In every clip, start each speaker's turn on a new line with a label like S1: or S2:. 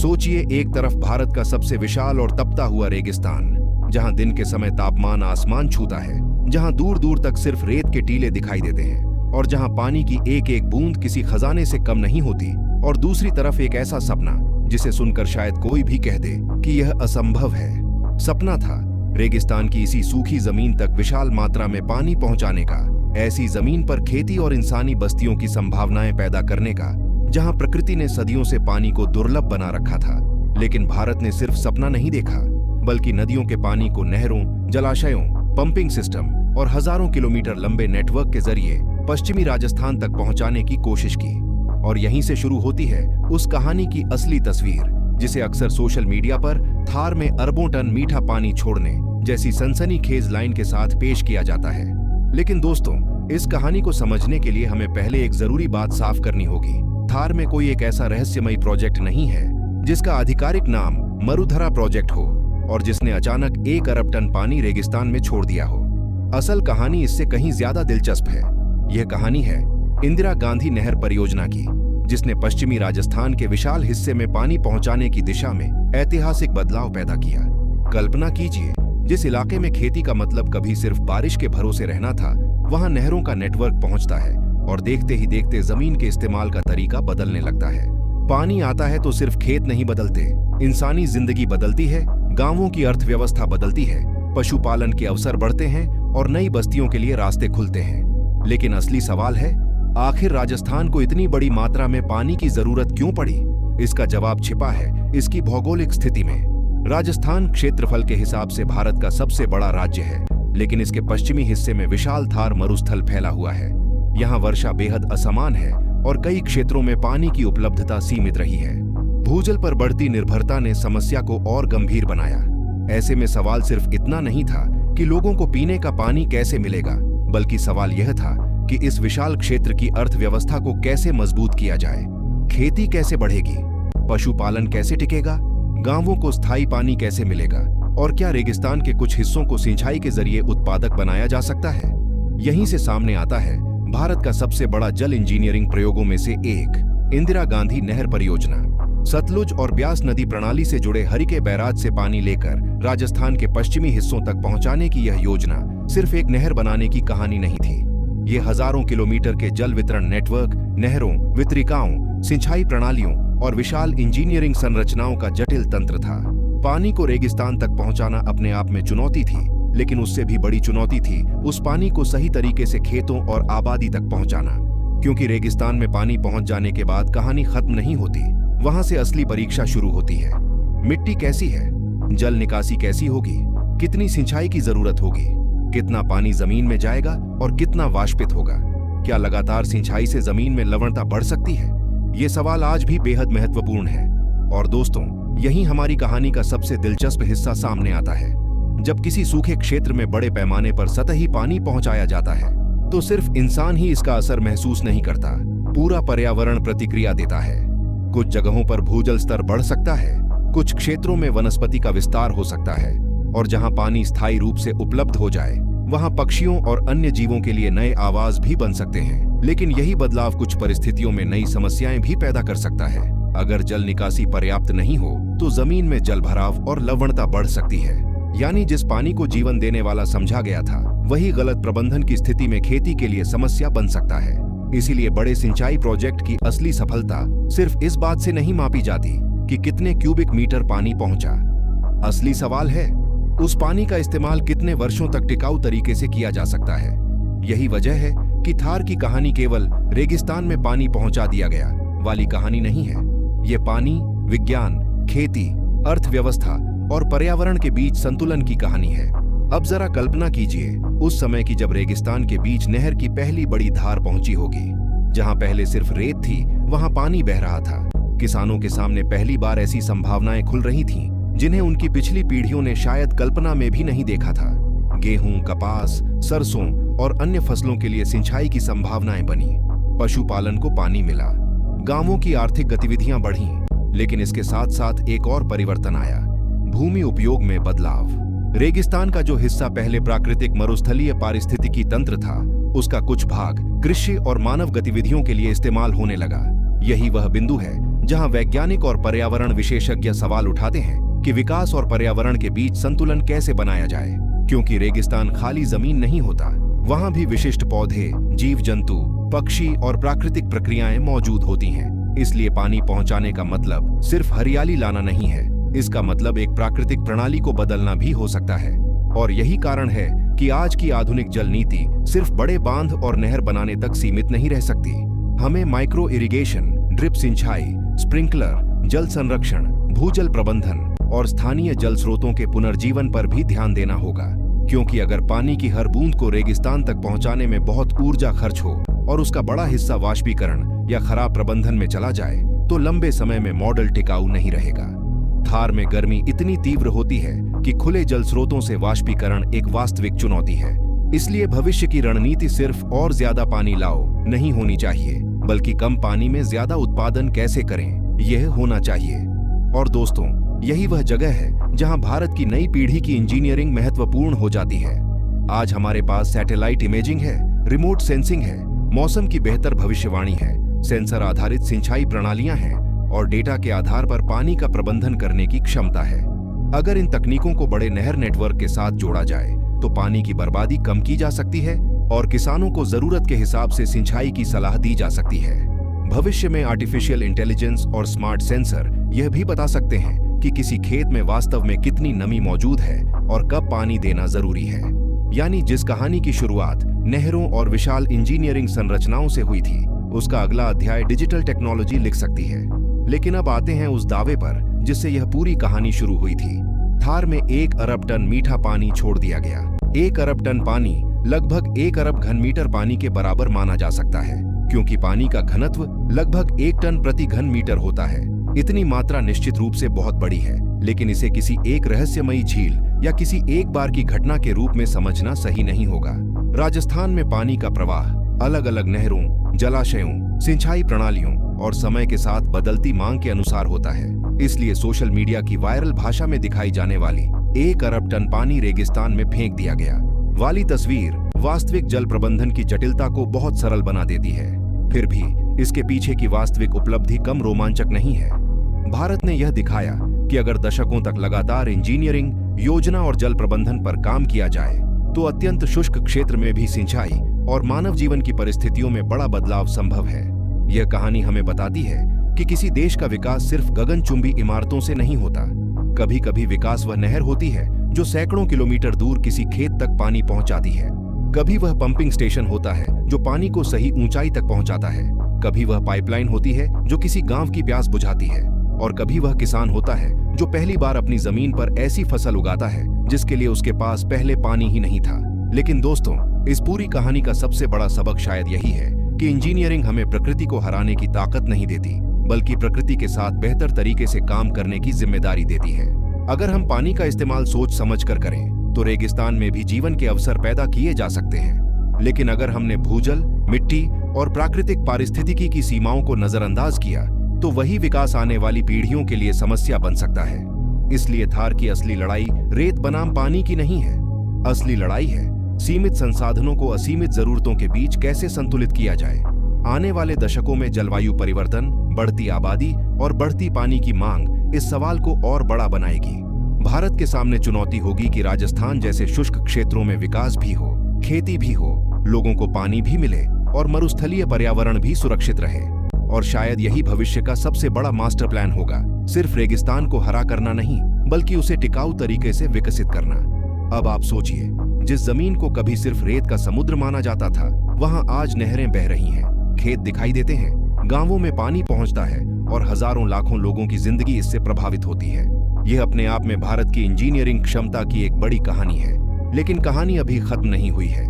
S1: सोचिए, एक तरफ भारत का सबसे विशाल और तपता हुआ रेगिस्तान, जहां दिन के समय तापमान आसमान छूता है, जहां दूर दूर तक सिर्फ रेत के टीले दिखाई देते हैं और जहां पानी की एक एक बूंद किसी खजाने से कम नहीं होती, और दूसरी तरफ एक ऐसा सपना जिसे सुनकर शायद कोई भी कह दे कि यह असंभव है। सपना था रेगिस्तान की इसी सूखी जमीन तक विशाल मात्रा में पानी पहुंचाने का, ऐसी जमीन पर खेती और इंसानी बस्तियों की संभावनाएं पैदा करने का, जहां प्रकृति ने सदियों से पानी को दुर्लभ बना रखा था। लेकिन भारत ने सिर्फ सपना नहीं देखा, बल्कि नदियों के पानी को नहरों, जलाशयों, पंपिंग सिस्टम और हजारों किलोमीटर लंबे नेटवर्क के जरिए पश्चिमी राजस्थान तक पहुंचाने की कोशिश की। और यहीं से शुरू होती है उस कहानी की असली तस्वीर, जिसे अक्सर सोशल मीडिया पर थार में अरबों टन मीठा पानी छोड़ने जैसी सनसनीखेज लाइन के साथ पेश किया जाता है। लेकिन दोस्तों, इस कहानी को समझने के लिए हमें पहले एक जरूरी बात साफ करनी होगी। थार में कोई एक ऐसा रहस्यमयी प्रोजेक्ट नहीं है जिसका आधिकारिक नाम मरुधरा प्रोजेक्ट हो और जिसने अचानक 1 अरब टन पानी रेगिस्तान में छोड़ दिया हो। असल कहानी इससे कहीं ज्यादा दिलचस्प है। यह कहानी है इंदिरा गांधी नहर परियोजना की, जिसने पश्चिमी राजस्थान के विशाल हिस्से में पानी पहुंचाने की दिशा में ऐतिहासिक बदलाव पैदा किया। कल्पना कीजिए, जिस इलाके में खेती का मतलब कभी सिर्फ बारिश के भरोसे रहना था, वहां नहरों का नेटवर्क पहुंचता है और देखते ही देखते जमीन के इस्तेमाल का तरीका बदलने लगता है। पानी आता है तो सिर्फ खेत नहीं बदलते, इंसानी जिंदगी बदलती है, गांवों की अर्थव्यवस्था बदलती है, पशुपालन के अवसर बढ़ते हैं और नई बस्तियों के लिए रास्ते खुलते हैं। लेकिन असली सवाल है, आखिर राजस्थान को इतनी बड़ी मात्रा में पानी की जरूरत क्यों पड़ी? इसका जवाब छिपा है इसकी भौगोलिक स्थिति में। राजस्थान क्षेत्रफल के हिसाब से भारत का सबसे बड़ा राज्य है, लेकिन इसके पश्चिमी हिस्से में विशाल थार मरुस्थल फैला हुआ है। यहाँ वर्षा बेहद असमान है और कई क्षेत्रों में पानी की उपलब्धता सीमित रही है। भूजल पर बढ़ती निर्भरता ने समस्या को और गंभीर बनाया। ऐसे में सवाल सिर्फ इतना नहीं था कि लोगों को पीने का पानी कैसे मिलेगा, बल्कि सवाल यह था कि इस विशाल क्षेत्र की अर्थव्यवस्था को कैसे मजबूत किया जाए। खेती कैसे बढ़ेगी, पशुपालन कैसे टिकेगा, गांवों को स्थायी पानी कैसे मिलेगा, और क्या रेगिस्तान के कुछ हिस्सों को सिंचाई के जरिए उत्पादक बनाया जा सकता है? यहीं से सामने आता है भारत का सबसे बड़ा जल इंजीनियरिंग प्रयोगों में से एक, इंदिरा गांधी नहर परियोजना। सतलुज और ब्यास नदी प्रणाली से जुड़े हरिके बैराज से पानी लेकर राजस्थान के पश्चिमी हिस्सों तक पहुंचाने की यह योजना सिर्फ एक नहर बनाने की कहानी नहीं थी। ये हजारों किलोमीटर के जल वितरण नेटवर्क, नहरों, वितरिकाओं, सिंचाई प्रणालियों और विशाल इंजीनियरिंग संरचनाओं का जटिल तंत्र था। पानी को रेगिस्तान तक पहुंचाना अपने आप में चुनौती थी, लेकिन उससे भी बड़ी चुनौती थी उस पानी को सही तरीके से खेतों और आबादी तक पहुंचाना। क्योंकि रेगिस्तान में पानी पहुंच जाने के बाद कहानी खत्म नहीं होती, वहां से असली परीक्षा शुरू होती है। मिट्टी कैसी है, जल निकासी कैसी होगी, कितनी सिंचाई की जरूरत होगी, कितना पानी जमीन में जाएगा और कितना वाष्पित होगा, क्या लगातार सिंचाई से जमीन में लवणता बढ़ सकती है? ये सवाल आज भी बेहद महत्वपूर्ण है। और दोस्तों, यही हमारी कहानी का सबसे दिलचस्प हिस्सा सामने आता है। जब किसी सूखे क्षेत्र में बड़े पैमाने पर सतही पानी पहुंचाया जाता है, तो सिर्फ इंसान ही इसका असर महसूस नहीं करता, पूरा पर्यावरण प्रतिक्रिया देता है। कुछ जगहों पर भूजल स्तर बढ़ सकता है, कुछ क्षेत्रों में वनस्पति का विस्तार हो सकता है, और जहां पानी स्थायी रूप से उपलब्ध हो जाए, वहां पक्षियों और अन्य जीवों के लिए नए आवास भी बन सकते हैं। लेकिन यही बदलाव कुछ परिस्थितियों में नई समस्याएं भी पैदा कर सकता है। अगर जल निकासी पर्याप्त नहीं हो, तो जमीन में जलभराव और लवणता बढ़ सकती है। यानी जिस पानी को जीवन देने वाला समझा गया था, वही गलत प्रबंधन की स्थिति में खेती के लिए समस्या बन सकता है। इसीलिए बड़े सिंचाई प्रोजेक्ट की असली सफलता सिर्फ इस बात से नहीं मापी जाती कि कितने क्यूबिक मीटर पानी पहुंचा। असली सवाल है, उस पानी का इस्तेमाल कितने वर्षों तक टिकाऊ तरीके से किया जा सकता है। यही वजह है कि थार की कहानी केवल रेगिस्तान में पानी पहुंचा दिया गया वाली कहानी नहीं है। ये पानी, विज्ञान, खेती, अर्थव्यवस्था और पर्यावरण के बीच संतुलन की कहानी है। अब जरा कल्पना कीजिए उस समय की जब रेगिस्तान के बीच नहर की पहली बड़ी धार पहुंची होगी। जहां पहले सिर्फ रेत थी, वहां पानी बह रहा था। किसानों के सामने पहली बार ऐसी संभावनाएं खुल रही थीं, जिन्हें उनकी पिछली पीढ़ियों ने शायद कल्पना में भी नहीं देखा था। गेहूं, कपास, सरसों और अन्य फसलों के लिए सिंचाई की संभावनाएं बनी। पशुपालन को पानी मिला, गांवों की आर्थिक गतिविधियां बढ़ीं। लेकिन इसके साथ साथ एक और परिवर्तन आया, भूमि उपयोग में बदलाव। रेगिस्तान का जो हिस्सा पहले प्राकृतिक मरुस्थलीय पारिस्थितिकी तंत्र था, उसका कुछ भाग कृषि और मानव गतिविधियों के लिए इस्तेमाल होने लगा। यही वह बिंदु है जहां वैज्ञानिक और पर्यावरण विशेषज्ञ सवाल उठाते हैं कि विकास और पर्यावरण के बीच संतुलन कैसे बनाया जाए। क्योंकि रेगिस्तान खाली जमीन नहीं होता, वहां भी विशिष्ट पौधे, जीव जंतु, पक्षी और प्राकृतिक प्रक्रियाएं मौजूद होती हैं। इसलिए पानी पहुंचाने का मतलब सिर्फ हरियाली लाना नहीं है, इसका मतलब एक प्राकृतिक प्रणाली को बदलना भी हो सकता है। और यही कारण है कि आज की आधुनिक जल नीति सिर्फ बड़े बांध और नहर बनाने तक सीमित नहीं रह सकती। हमें माइक्रो इरिगेशन, ड्रिप सिंचाई, स्प्रिंकलर, जल संरक्षण, भूजल प्रबंधन और स्थानीय जल स्रोतों के पुनर्जीवन पर भी ध्यान देना होगा। क्योंकि अगर पानी की हर बूंद को रेगिस्तान तक पहुंचाने में बहुत ऊर्जा खर्च हो और उसका बड़ा हिस्सा वाष्पीकरण या खराब प्रबंधन में चला जाए, तो लंबे समय में मॉडल टिकाऊ नहीं रहेगा। थार में गर्मी इतनी तीव्र होती है कि खुले जल स्रोतों से वाष्पीकरण एक वास्तविक चुनौती है। इसलिए भविष्य की रणनीति सिर्फ और ज्यादा पानी लाओ नहीं होनी चाहिए, बल्कि कम पानी में ज्यादा उत्पादन कैसे करें, यह होना चाहिए। और दोस्तों, यही वह जगह है जहां भारत की नई पीढ़ी की इंजीनियरिंग महत्वपूर्ण हो जाती है। आज हमारे पास सैटेलाइट इमेजिंग है, रिमोट सेंसिंग है, मौसम की बेहतर भविष्यवाणी है, सेंसर आधारित सिंचाई प्रणालियां हैं और डेटा के आधार पर पानी का प्रबंधन करने की क्षमता है। अगर इन तकनीकों को बड़े नहर नेटवर्क के साथ जोड़ा जाए तो पानी की बर्बादी कम की जा सकती है और किसानों को जरूरत के हिसाब से सिंचाई की सलाह दी जा सकती है। भविष्य में आर्टिफिशियल इंटेलिजेंस और स्मार्ट सेंसर यह भी बता सकते हैं कि किसी खेत में वास्तव में कितनी नमी मौजूद है और कब पानी देना जरूरी है। यानी जिस कहानी की शुरुआत नहरों और विशाल इंजीनियरिंग संरचनाओं से हुई थी, उसका अगला अध्याय डिजिटल टेक्नोलॉजी लिख सकती है। लेकिन अब आते हैं उस दावे पर जिससे यह पूरी कहानी शुरू हुई थी। थार में 1 अरब टन मीठा पानी छोड़ दिया गया। 1 अरब टन पानी लगभग 1 अरब घन मीटर पानी के बराबर माना जा सकता है, क्योंकि पानी का घनत्व लगभग 1 टन प्रति घन मीटर होता है। इतनी मात्रा निश्चित रूप से बहुत बड़ी है, लेकिन इसे किसी एक रहस्यमयी झील या किसी एक बार की घटना के रूप में समझना सही नहीं होगा। राजस्थान में पानी का प्रवाह अलग अलग नहरों, जलाशयों, सिंचाई प्रणालियों और समय के साथ बदलती मांग के अनुसार होता है। इसलिए सोशल मीडिया की वायरल भाषा में दिखाई जाने वाली 1 अरब टन पानी रेगिस्तान में फेंक दिया गया वाली तस्वीर वास्तविक जल प्रबंधन की जटिलता को बहुत सरल बना देती है। फिर भी इसके पीछे की वास्तविक उपलब्धि कम रोमांचक नहीं है। भारत ने यह दिखाया कि अगर दशकों तक लगातार इंजीनियरिंग, योजना और जल प्रबंधन पर काम किया जाए तो अत्यंत शुष्क क्षेत्र में भी सिंचाई और मानव जीवन की परिस्थितियों में बड़ा बदलाव संभव है। यह कहानी हमें बताती है कि किसी देश का विकास सिर्फ गगनचुंबी इमारतों से नहीं होता। कभी कभी विकास वह नहर होती है जो सैकड़ों किलोमीटर दूर किसी खेत तक पानी पहुंचाती है। कभी वह पंपिंग स्टेशन होता है जो पानी को सही ऊंचाई तक पहुंचाता है। कभी वह पाइपलाइन होती है जो किसी गांव की प्यास बुझाती है। और कभी वह किसान होता है जो पहली बार अपनी जमीन पर ऐसी फसल उगाता है जिसके लिए उसके पास पहले पानी ही नहीं था। लेकिन दोस्तों, इस पूरी कहानी का सबसे बड़ा सबक शायद यही है कि इंजीनियरिंग हमें प्रकृति को हराने की ताकत नहीं देती, बल्कि प्रकृति के साथ बेहतर तरीके से काम करने की जिम्मेदारी देती है। अगर हम पानी का इस्तेमाल सोच समझ कर करें तो रेगिस्तान में भी जीवन के अवसर पैदा किए जा सकते हैं। लेकिन अगर हमने भूजल, मिट्टी और प्राकृतिक पारिस्थितिकी की सीमाओं को नजरअंदाज किया तो वही विकास आने वाली पीढ़ियों के लिए समस्या बन सकता है। इसलिए थार की असली लड़ाई रेत बनाम पानी की नहीं है। असली लड़ाई है सीमित संसाधनों को असीमित जरूरतों के बीच कैसे संतुलित किया जाए। आने वाले दशकों में जलवायु परिवर्तन, बढ़ती आबादी और बढ़ती पानी की मांग इस सवाल को और बड़ा बनाएगी। भारत के सामने चुनौती होगी कि राजस्थान जैसे शुष्क क्षेत्रों में विकास भी हो, खेती भी हो, लोगों को पानी भी मिले और मरुस्थलीय पर्यावरण भी सुरक्षित रहे। और शायद यही भविष्य का सबसे बड़ा मास्टर प्लान होगा, सिर्फ रेगिस्तान को हरा करना नहीं, बल्कि उसे टिकाऊ तरीके से विकसित करना। अब आप सोचिए, जिस जमीन को कभी सिर्फ रेत का समुद्र माना जाता था, वहां आज नहरें बह रही हैं, खेत दिखाई देते हैं, गांवों में पानी पहुंचता है और हजारों लाखों लोगों की जिंदगी इससे प्रभावित होती है। यह अपने आप में भारत की इंजीनियरिंग क्षमता की एक बड़ी कहानी है। लेकिन कहानी अभी खत्म नहीं हुई है।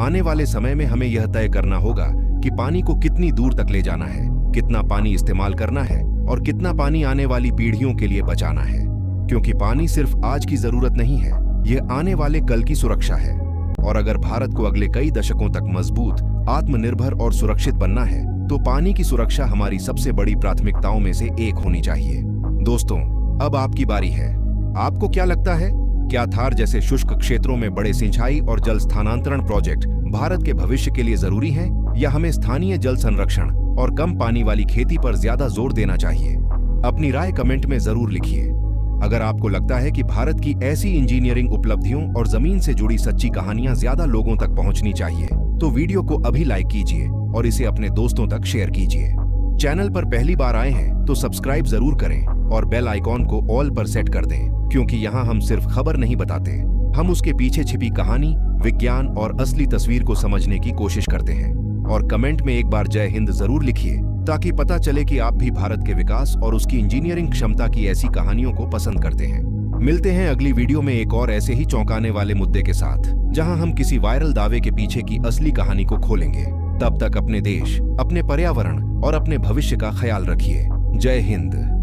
S1: आने वाले समय में हमें यह तय करना होगा कि पानी को कितनी दूर तक ले जाना है, कितना पानी इस्तेमाल करना है और कितना पानी आने वाली पीढ़ियों के लिए बचाना है। क्योंकि पानी सिर्फ आज की जरूरत नहीं है, यह आने वाले कल की सुरक्षा है। और अगर भारत को अगले कई दशकों तक मजबूत, आत्मनिर्भर और सुरक्षित बनना है तो पानी की सुरक्षा हमारी सबसे बड़ी प्राथमिकताओं में से एक होनी चाहिए। दोस्तों, अब आपकी बारी है। आपको क्या लगता है, क्या थार जैसे शुष्क क्षेत्रों में बड़े सिंचाई और जल स्थानांतरण प्रोजेक्ट भारत के भविष्य के लिए जरूरी हैं, या हमें स्थानीय जल संरक्षण और कम पानी वाली खेती पर ज्यादा जोर देना चाहिए? अपनी राय कमेंट में जरूर लिखिए। अगर आपको लगता है कि भारत की ऐसी इंजीनियरिंग उपलब्धियों और जमीन से जुड़ी सच्ची कहानियां ज्यादा लोगों तक पहुंचनी चाहिए, तो वीडियो को अभी लाइक कीजिए और इसे अपने दोस्तों तक शेयर कीजिए। चैनल पर पहली बार आए हैं तो सब्सक्राइब जरूर करें और बेल आइकॉन को ऑल पर सेट कर दें, क्योंकि यहाँ हम सिर्फ खबर नहीं बताते, हम उसके पीछे छिपी कहानी, विज्ञान और असली तस्वीर को समझने की कोशिश करते हैं। और कमेंट में एक बार जय हिंद जरूर लिखिए, ताकि पता चले कि आप भी भारत के विकास और उसकी इंजीनियरिंग क्षमता की ऐसी कहानियों को पसंद करते हैं। मिलते हैं अगली वीडियो में एक और ऐसे ही चौंकाने वाले मुद्दे के साथ, जहां हम किसी वायरल दावे के पीछे की असली कहानी को खोलेंगे। तब तक अपने देश, अपने पर्यावरण और अपने भविष्य का ख्याल रखिए। जय हिंद।